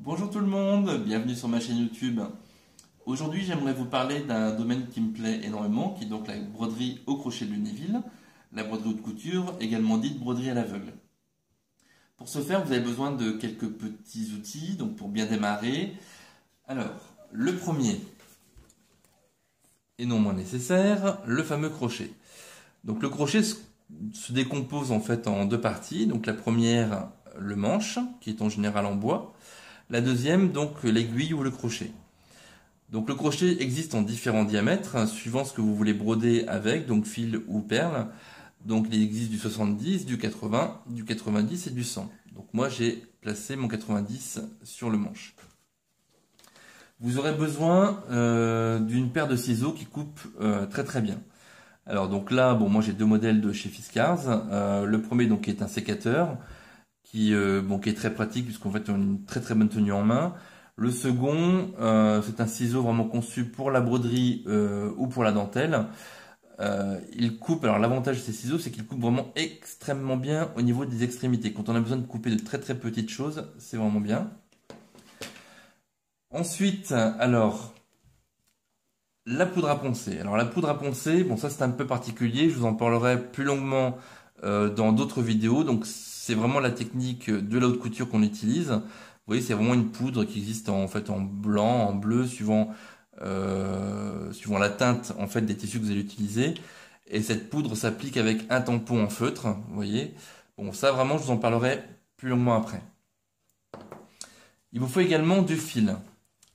Bonjour tout le monde, bienvenue sur ma chaîne YouTube. Aujourd'hui j'aimerais vous parler d'un domaine qui me plaît énormément, qui est donc la broderie au crochet de Lunéville, la broderie haute couture, également dite broderie à l'aveugle. Pour ce faire, vous avez besoin de quelques petits outils, donc pour bien démarrer. Alors, le premier, et non moins nécessaire, le fameux crochet. Donc le crochet se décompose en fait en deux parties. Donc la première, le manche, qui est en général en bois. La deuxième, donc l'aiguille ou le crochet. Donc le crochet existe en différents diamètres, suivant ce que vous voulez broder avec, donc fil ou perle. Donc il existe du 70, du 80, du 90 et du 100. Donc moi j'ai placé mon 90 sur le manche. Vous aurez besoin d'une paire de ciseaux qui coupent très très bien. Alors donc là, bon, moi j'ai deux modèles de chez Fiskars. Le premier donc est un sécateur qui est très pratique puisqu'en fait on a une très très bonne tenue en main. Le second, c'est un ciseau vraiment conçu pour la broderie ou pour la dentelle. Il coupe, alors l'avantage de ces ciseaux, c'est qu'il coupe vraiment extrêmement bien au niveau des extrémités. Quand on a besoin de couper de très très petites choses, c'est vraiment bien. Ensuite, alors, la poudre à poncer. Alors la poudre à poncer, bon ça c'est un peu particulier, je vous en parlerai plus longuement dans d'autres vidéos. Donc c'est vraiment la technique de la haute couture qu'on utilise. Vous voyez, c'est vraiment une poudre qui existe en fait en blanc, en bleu, suivant la teinte en fait des tissus que vous allez utiliser. Et cette poudre s'applique avec un tampon en feutre, vous voyez. Bon, ça vraiment, je vous en parlerai plus longuement après. Il vous faut également du fil.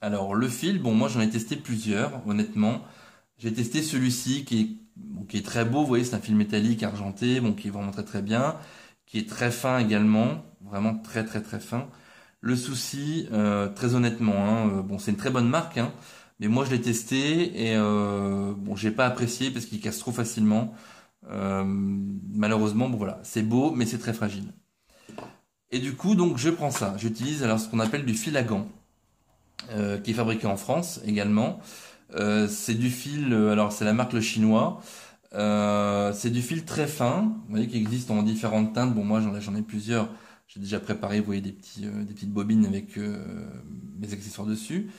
Alors le fil, bon moi j'en ai testé plusieurs, honnêtement. J'ai testé celui-ci qui est très beau, vous voyez, c'est un fil métallique argenté, bon, qui est vraiment très très bien, qui est très fin également, vraiment très très très fin. Le souci, très honnêtement, bon c'est une très bonne marque, mais moi je l'ai testé et bon j'ai pas apprécié parce qu'il casse trop facilement. Malheureusement, bon voilà, c'est beau mais c'est très fragile. Et du coup donc je prends ça, j'utilise alors ce qu'on appelle du fil à gants. Qui est fabriqué en France également. C'est du fil, alors c'est la marque Le Chinois. C'est du fil très fin, vous voyez, qui existe en différentes teintes. Bon, moi j'en ai plusieurs. J'ai déjà préparé, vous voyez, des petites bobines avec mes accessoires dessus.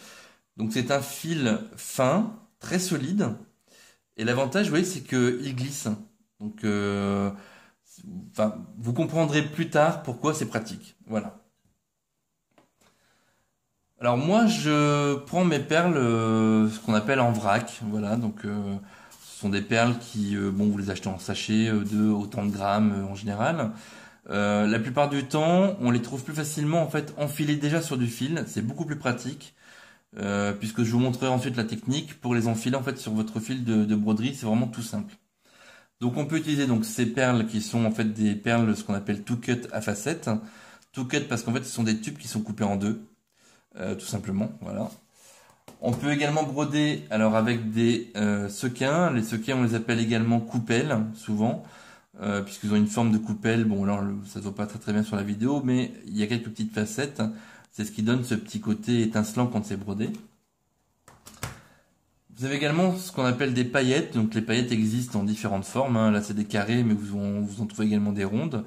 Donc c'est un fil fin, très solide. Et l'avantage, vous voyez, c'est qu'il glisse. Donc, vous comprendrez plus tard pourquoi c'est pratique. Voilà. Alors moi je prends mes perles, ce qu'on appelle en vrac, voilà, donc ce sont des perles qui, bon vous les achetez en sachet de autant de grammes en général. La plupart du temps on les trouve plus facilement en fait enfilées déjà sur du fil, c'est beaucoup plus pratique, puisque je vous montrerai ensuite la technique pour les enfiler en fait sur votre fil de broderie, c'est vraiment tout simple. Donc on peut utiliser donc ces perles qui sont en fait des perles, ce qu'on appelle two cut à facettes, two cut parce qu'en fait ce sont des tubes qui sont coupés en deux. Tout simplement, voilà. On peut également broder alors avec des sequins. Les sequins, on les appelle également coupelles, souvent, puisqu'ils ont une forme de coupelle. Bon, là, ça se voit pas très très bien sur la vidéo, mais il y a quelques petites facettes. C'est ce qui donne ce petit côté étincelant quand c'est brodé. Vous avez également ce qu'on appelle des paillettes. Donc les paillettes existent en différentes formes. Là, c'est des carrés, mais vous en trouvez également des rondes.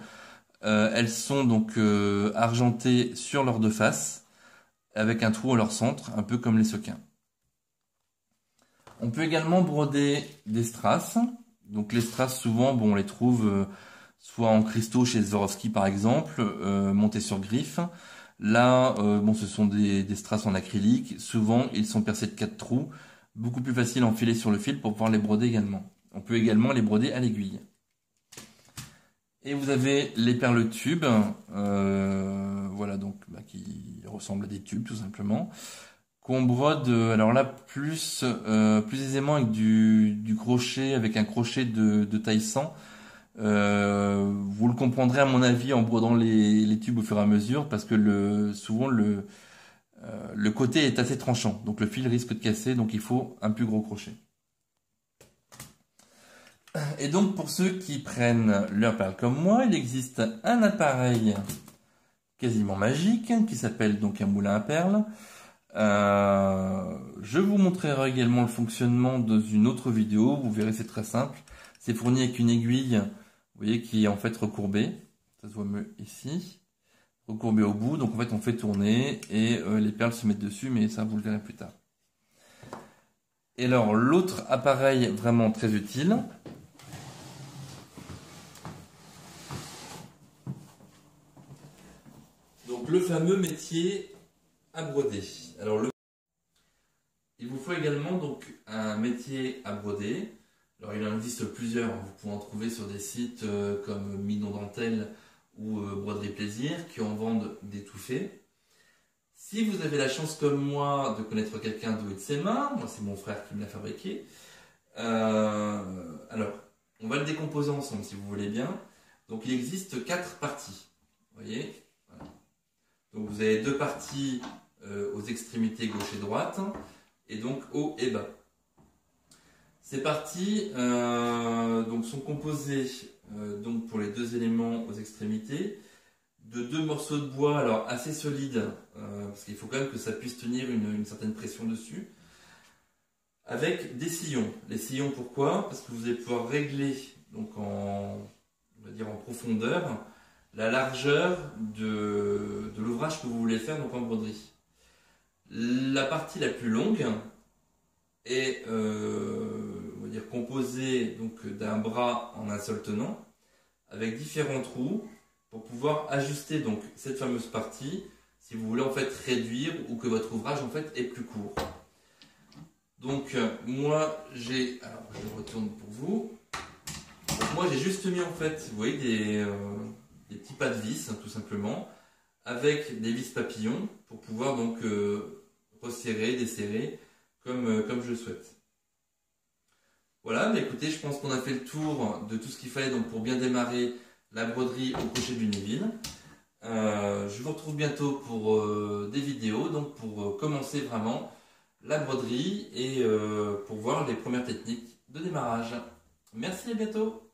Elles sont donc argentées sur leurs deux faces, avec un trou à leur centre, un peu comme les sequins. On peut également broder des strass. Donc les strass, souvent, bon, on les trouve soit en cristaux chez Swarovski par exemple, montés sur griffe. Là, bon, ce sont des strass en acrylique. Souvent, ils sont percés de 4 trous. Beaucoup plus facile à enfiler sur le fil pour pouvoir les broder également. On peut également les broder à l'aiguille. Et vous avez les perles tubes, voilà donc qui ressemblent à des tubes tout simplement, qu'on brode alors là plus aisément avec du crochet, avec un crochet de taille 100. Vous le comprendrez à mon avis en brodant les tubes au fur et à mesure parce que souvent le côté est assez tranchant, donc le fil risque de casser, donc il faut un plus gros crochet. Et donc pour ceux qui prennent leur perle comme moi, il existe un appareil quasiment magique qui s'appelle donc un moulin à perles. Je vous montrerai également le fonctionnement dans une autre vidéo, vous verrez c'est très simple. C'est fourni avec une aiguille, vous voyez, qui est en fait recourbée, ça se voit mieux ici, recourbé au bout. Donc en fait on fait tourner et les perles se mettent dessus, mais ça vous le verrez plus tard. Et alors l'autre appareil vraiment très utile, donc le fameux métier à broder. Alors il vous faut également donc un métier à broder. Alors il en existe plusieurs, vous pouvez en trouver sur des sites comme Minon Dentelle ou Broderie Plaisir qui en vendent des tout faits. Si vous avez la chance comme moi de connaître quelqu'un doué de ses mains, moi c'est mon frère qui me l'a fabriqué, alors on va le décomposer ensemble si vous voulez bien. Donc il existe 4 parties, vous voyez, voilà. Donc vous avez 2 parties aux extrémités gauche et droite, et donc haut et bas. Ces parties donc sont composées donc pour les 2 éléments aux extrémités de 2 morceaux de bois alors assez solides parce qu'il faut quand même que ça puisse tenir une certaine pression dessus, avec des sillons. Les sillons pourquoi? Parce que vous allez pouvoir régler donc on va dire en profondeur la largeur de l'ouvrage que vous voulez faire donc en broderie. La partie la plus longue est on va dire composée donc d'un bras en un seul tenant avec différents trous pour pouvoir ajuster donc cette fameuse partie si vous voulez en fait réduire ou que votre ouvrage en fait est plus court. Donc moi j'ai, alors je le retourne pour vous. Donc, moi j'ai juste mis en fait, vous voyez des petits pas de vis hein, tout simplement, avec des vis papillons pour pouvoir donc resserrer, desserrer comme je le souhaite. Voilà, mais écoutez, je pense qu'on a fait le tour de tout ce qu'il fallait donc pour bien démarrer la broderie au crochet du Lunéville. Je vous retrouve bientôt pour des vidéos, donc pour commencer vraiment la broderie et pour voir les premières techniques de démarrage. Merci, à bientôt.